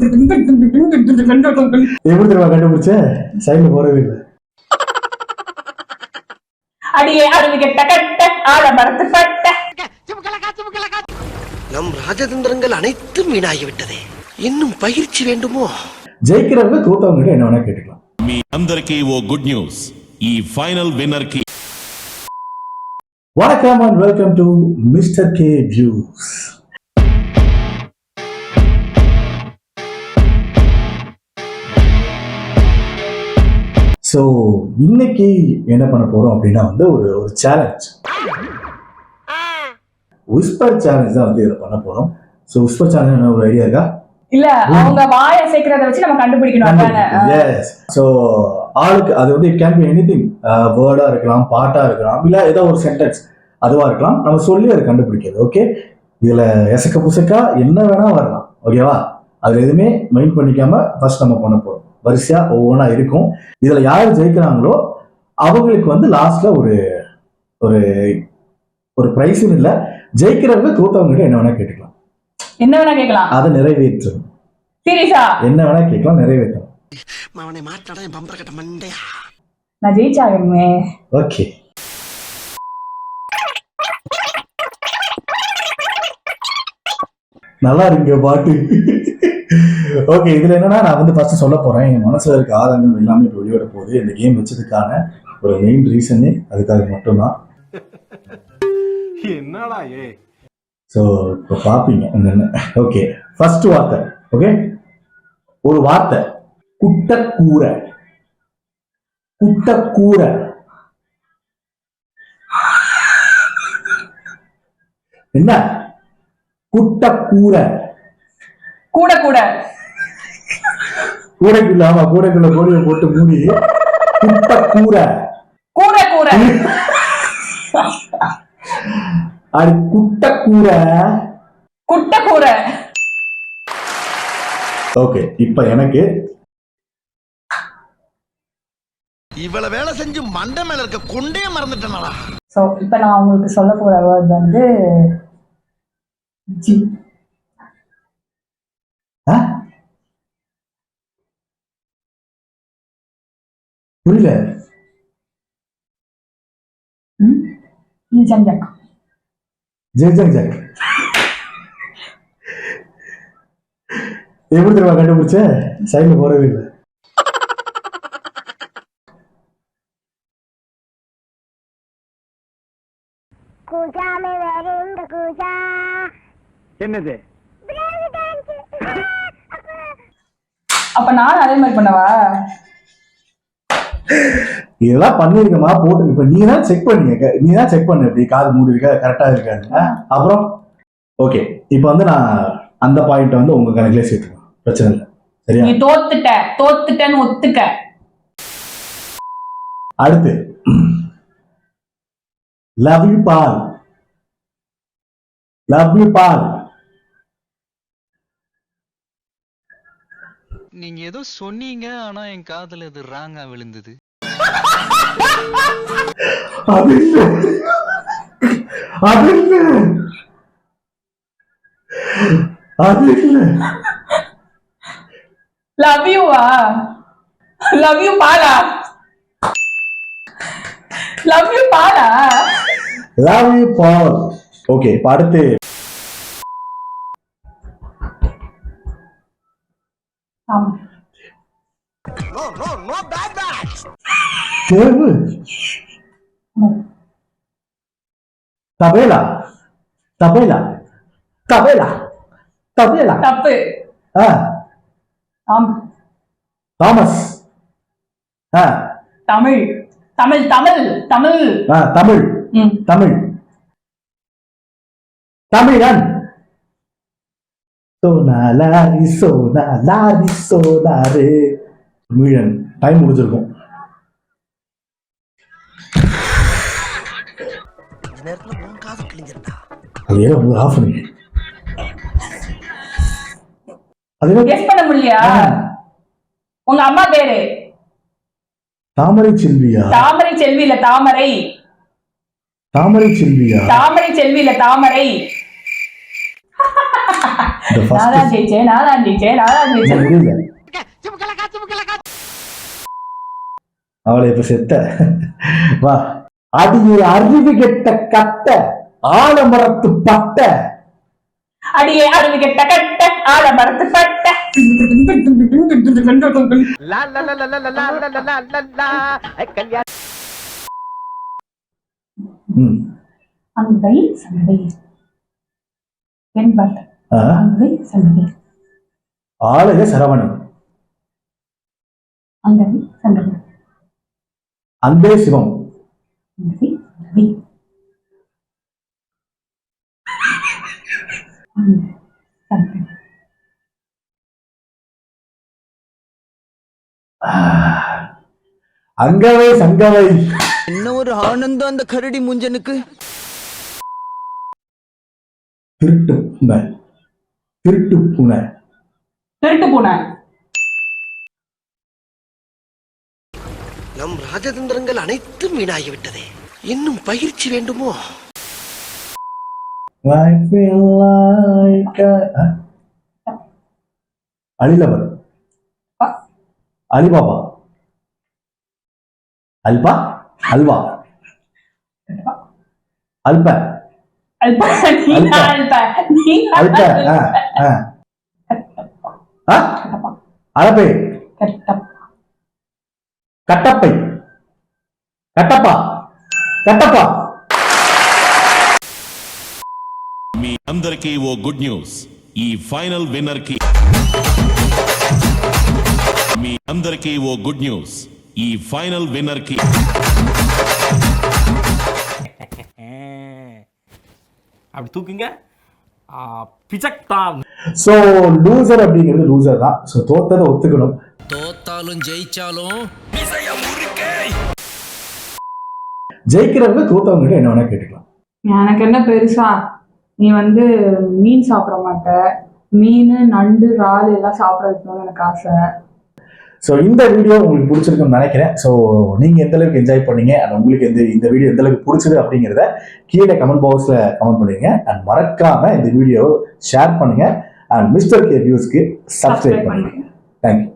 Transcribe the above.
எப்படி தெரியுமா கண்டுபிடிச்ச? சைட்ல போறவே இல்லை. அடியே அருவி கெட்ட கட்ட ஆட மரத்து பட்ட. நம் ராஜதந்திரங்கள் அனைத்தும் வீணாகிவிட்டதே. இன்னும் பயிற்சி வேண்டுமோ? ஜெயிக்கிறவங்க தோத்தவங்க என்ன வேணா கேட்டுக்கலாம். మీ అందరికీ ఓ గుడ్ న్యూస్. ఈ ఫైనల్ విన్నర్ కి வணக்கம் and welcome to Mr. K Views. So இன்னைக்கு என்ன பண்ண போறோம் அப்படின்னா ஒரு சேலஞ்ச், விஸ்பர் சேலஞ்ச் தான் இதை பண்ண போறோம். ஸோ விஸ்பர் சேலஞ்ச் என்ன ஒரு ஐடியா இருக்கா? இல்ல, அவங்க வாயை சேர்க்கறத வச்சு நம்ம கண்டுபிடிக்கணும். எஸ். ஸோ ஆளுக்கு அது இட் கேன் பி எனிதிங், வேர்டா இருக்கலாம், பாட்டா இருக்கலாம், இல்ல ஏதோ ஒரு சென்டென்ஸ் அதுவா இருக்கலாம். நம்ம சொல்லி அதை கண்டுபிடிக்கிறது. ஓகே, இதுல எசக்க புசக்கா என்ன வேணா வரலாம். ஓகேவா? அதுல எதுவுமே மைண்ட் பண்ணிக்காம ஃபர்ஸ்ட் நம்ம பண்ண போறோம். வரிசையா ஒவ்வொன்றா இருக்கும். இதுல யாரு ஜெயிக்கிறாங்களோ அவங்களுக்கு லாஸ்ட்ல ஒரு ஒரு ஒரு பிரைஸ்ன்னு இல்ல, ஜெயிக்கிறவங்க தோத்தவங்க என்ன வேணா கேட்டுக்கலாம். என்ன வேணா கேட்கலாம், அதை நிறைவேற்றணும். சீரியஸா என்ன வேணா கேட்கலாம், நிறைவேற்றணும். அவனை மாட்டாடா என் பம்பர கட்ட மண்டையா. நான் ஜெயிச்சாகணுமே. ஓகே, நல்லா இருக்கு பாட்டு. ஓகே, இதுல என்னன்னா நான் ஃபர்ஸ்ட் சொல்ல போறேன். என் மனசுல இருக்க ஆதங்கம் எல்லாமே இப்போ வெளியோட போகுது. இந்த கேம் வச்சதுக்கான ஒரு மெயின் ரீசனே அதுக்காக மட்டும்தான். என்னடா ஏ? ஸோ இப்போ பார்ப்பீங்க என்னென்ன. ஓகே, ஃபர்ஸ்ட் வார்த்தை. ஓகே, ஒரு வார்த்தை, குட்டக்கூரை. குட்டக்கூரை என்ன? குட்டக்கூரை. கூட கூட கூடைக்குள்ள, ஆமா, கூடைக்குள்ள கோழியை போட்டு மூடி குட்டக்கூரை. கூட கூட அது குட்டக்கூரை. குட்ட கூட. ஓகே, இப்ப எனக்கு இவ்வளவு வேலை செஞ்சு மண்டை மேல இருக்க கொண்டே மறந்துட்டேனடா. சோ இப்ப நான் உங்களுக்கு சொல்ல போற வேர்ட் ஜி. புரியல. ஜங்ஜக். ஜெய்ஜங்ஜக். எப்படி தெரியுமா கண்டுபிடிச்ச? சைட்ல போறவே இல்லை. என்னது? அப்ப நான் அதே மாதிரி பண்ணவா? இதெல்லாம் பண்ணிருக்கமா போட்டு. இப்ப நீ தான் செக் பண்ணு இப்படி காது மூடி இருக்க கரெக்டா இருக்காது. அப்புறம் ஓகே, இப்ப நான் அந்த பாயிண்ட் உங்க கணக்குல சேர்த்துக்கணும், பிரச்சனை இல்லை. சரியா? நீ தோத்துட்டேன்னு ஒத்துக்க. அடுத்து love you ball. Love you ball. நீங்க ஏதோ சொன்னீங்க, ஆனா என் காதுல அது ராங்கா விழுந்தது. அது இல்ல, அது இல்ல, அது இல்ல. லவ் யூவா? லவ் யூ பாலா? லவ் யூ பாலா? Love you ball. ஓகே, இப்ப அடுத்து தேர்வு. தபேலா. தபேலா. தபேலா. தபேலா. தப்பு. தாமஸ். தமிழ். தமிழ். தமிழ். தமிழ். தமிழ். தமிழ். தமிழன். சோனாலாரி சோனாலாரி சோனாரே. தமிழன். டைம் முடிஞ்சிருக்கும். ஆஃப் பண்ணி கெஸ் பண்ண முடியலையா? உங்க அம்மா பேரு தாமரை செல்வியா? தாமரை செல்வி இல்ல தாமரை. தாமரை செல்வியா? தாமரை செல்வி இல்ல தாமரை. இந்த first நாதான் ஜெயிச்சேன். முடியல. அவளை இப்ப செத்த. வா. அடியே அறிவு கெட்ட கட்ட ஆலமரத்து பட்ட. அடியே அறிவு கெட்ட கட்ட ஆலமரத்து பட்ட. அங்கை சண்டை பெண்பாட்டு. அங்கை சண்டை ஆளுக சரவணன். அங்கை சண்டை அன்பே சிவம். அங்கை சண்டை சண்டை அங்கவை சங்கவை. என்ன ஒரு ஆனந்தம் அந்த கரடி முஞ்சனுக்கு. திருட்டு பூனை. திருட்டு பூனை. திருட்டு பூனை. நம் ராஜதந்திரங்கள் அனைத்தும் வீணாகிவிட்டதே. இன்னும் பயிற்சி வேண்டுமோ? I feel like அலிலவர். அலிபாபா. அல்பா. அல்வா. அல்ப. அல்ப. அல்ப. அலப்பை. கட்டப்பை. கட்டப்பா. కట్టప్ప. మీ అందరికీ ఓ గుడ్ న్యూస్. ఈ ఫైనల్ విన్నర్ కి మీ అందరికీ ఓ గుడ్ న్యూస్. ఈ ఫైనల్ విన్నర్ కి அப்படி தூக்குங்க பிச்சக்டான். சோ லூசர் அப்படிங்கிறது லூசர் தான். சோ தோத்ததை ஒத்துக்கணும். தோத்தாலும் ஜெயிச்சாலும் ஜெயிக்கிறவங்க தோத்தவங்க என்ன வேணா கேட்டுக்கலாம். எனக்கு என்ன பெருசா, நீ வந்து மீன் சாப்பிட மாட்ட, மீன் நண்டு இறால் எல்லாம் சாப்பிட வைக்கணும்னு எனக்கு ஆசை. ஸோ இந்த வீடியோ உங்களுக்கு பிடிச்சிருக்குன்னு நினைக்கிறேன். ஸோ நீங்கள் எந்த அளவுக்கு என்ஜாய் பண்ணீங்க அண்ட் உங்களுக்கு இந்த வீடியோ எந்த அளவுக்கு பிடிச்சது அப்படிங்கிறத கீழே கமெண்ட் பாக்ஸில் கமெண்ட் பண்ணுவீங்க. அண்ட் மறக்காம இந்த வீடியோவை ஷேர் பண்ணுங்க அண்ட் மிஸ்டர் கே வியூஸ்க்கு சப்ஸ்கிரைப் பண்ணுங்க. தேங்க்யூ.